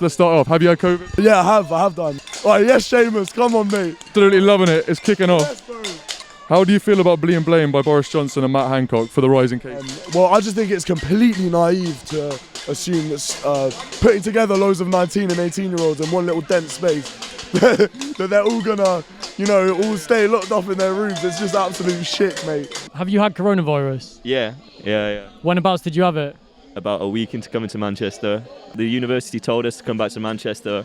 let's start off. Have you had COVID? Yeah, I have done. Alright, yes, Seamus, come on, mate. Absolutely loving it. It's kicking off. Yes, bro. How do you feel about being blamed by Boris Johnson and Matt Hancock for the rising cases? Well, I just think it's completely naive to assume that putting together loads of 19 and 18-year-olds in one little dense space, that they're all gonna, all stay locked up in their rooms. It's just absolute shit, mate. Have you had coronavirus? Yeah. Whenabouts did you have it? About a week into coming to Manchester. The university told us to come back to Manchester,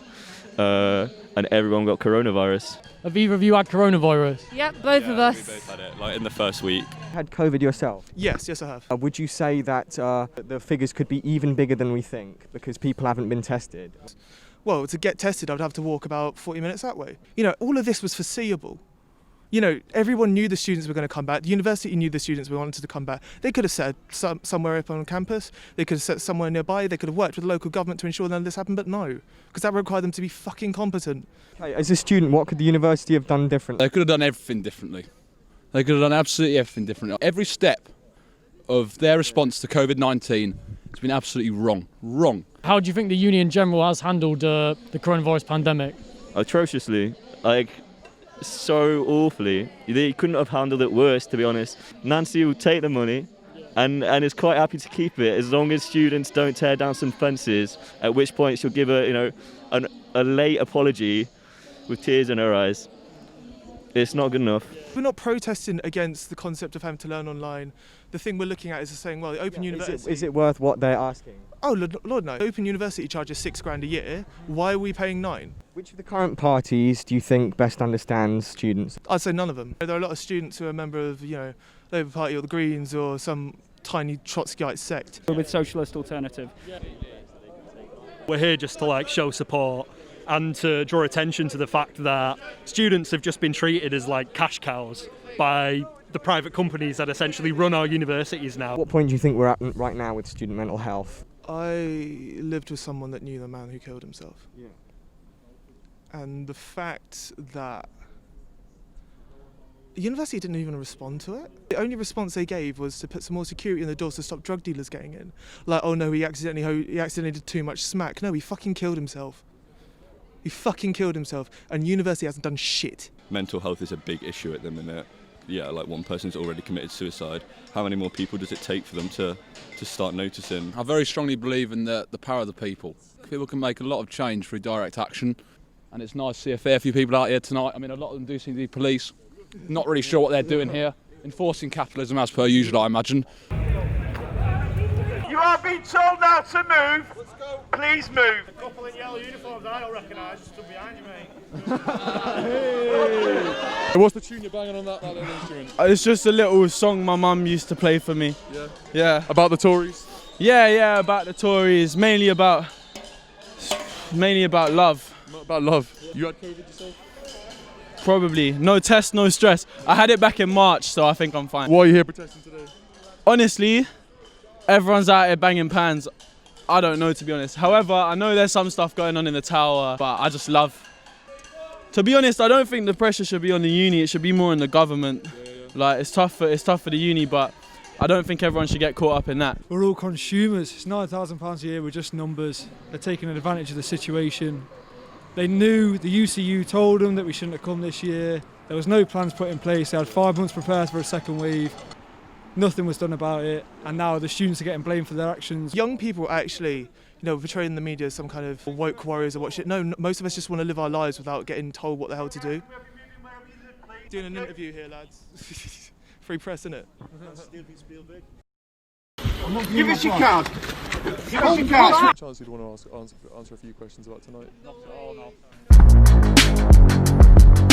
and everyone got coronavirus. Have either of you had coronavirus? Yep, both of us. We both had it, in the first week. Had COVID yourself? Yes, I have. Would you say that the figures could be even bigger than we think because people haven't been tested? Well, to get tested, I'd have to walk about 40 minutes that way. All of this was foreseeable. Everyone knew the students were going to come back. The university knew the students wanted to come back. They could have set somewhere up on campus. They could have set somewhere nearby. They could have worked with the local government to ensure none of this happened, but no, because that required them to be fucking competent. Okay, as a student, what could the university have done differently? They could have done everything differently. They could have done absolutely everything differently. Every step of their response to COVID-19 has been absolutely wrong. How do you think the uni in general has handled the coronavirus pandemic? Atrociously. So awfully. They couldn't have handled it worse, to be honest. Nancy will take the money and is quite happy to keep it as long as students don't tear down some fences, at which point she'll give a late apology with tears in her eyes. It's not good enough. We're not protesting against the concept of having to learn online. The thing we're looking at is saying, well, the Open University... Is it worth what they're asking? Oh, Lord, no. Open University charges £6,000 a year. Why are we paying £9,000? Which of the current parties do you think best understands students? I'd say none of them. There are a lot of students who are a member of, Labour Party or the Greens or some tiny Trotskyite sect. We're with Socialist Alternative. We're here just to show support and to draw attention to the fact that students have just been treated as cash cows by the private companies that essentially run our universities now. What point do you think we're at right now with student mental health? I lived with someone that knew the man who killed himself. Yeah. And the fact that the university didn't even respond to it. The only response they gave was to put some more security in the doors to stop drug dealers getting in. Oh no, he accidentally did too much smack. No, he fucking killed himself. He fucking killed himself, and university hasn't done shit. Mental health is a big issue at the minute. Yeah, one person's already committed suicide. How many more people does it take for them to start noticing? I very strongly believe in the power of the people. People can make a lot of change through direct action, and it's nice to see a fair few people out here tonight. I mean, a lot of them do seem to be police. Not really sure what they're doing here. Enforcing capitalism as per usual, I imagine. You are being told now to move. Let's go. Please move. A couple in yellow uniforms I don't recognise stood behind you, mate. What's the tune you're banging on that little instrument? It's just a little song my mum used to play for me. Yeah. About the Tories? Yeah, about the Tories. Mainly about love. Not about love. You had COVID yourself? Probably. No test, no stress. I had it back in March, so I think I'm fine. Why are you here protesting today? Honestly, everyone's out here banging pans. I don't know, to be honest. However, I know there's some stuff going on in the tower, but I just love... To be honest, I don't think the pressure should be on the uni. It should be more on the government. Yeah. It's tough for the uni, but I don't think everyone should get caught up in that. We're all consumers. It's £9,000 a year. We're just numbers. They're taking advantage of the situation. They knew, the UCU told them that we shouldn't have come this year. There was no plans put in place. They had 5 months prepared for a second wave. Nothing was done about it, and now the students are getting blamed for their actions. Young people actually, portrayed in the media as some kind of woke warriors or what shit. No, most of us just want to live our lives without getting told what the hell to do. Doing an interview here, lads. Free press, innit? Give us your card. Give us your card. Chance, you'd want to answer a few questions about tonight? Not at all, no.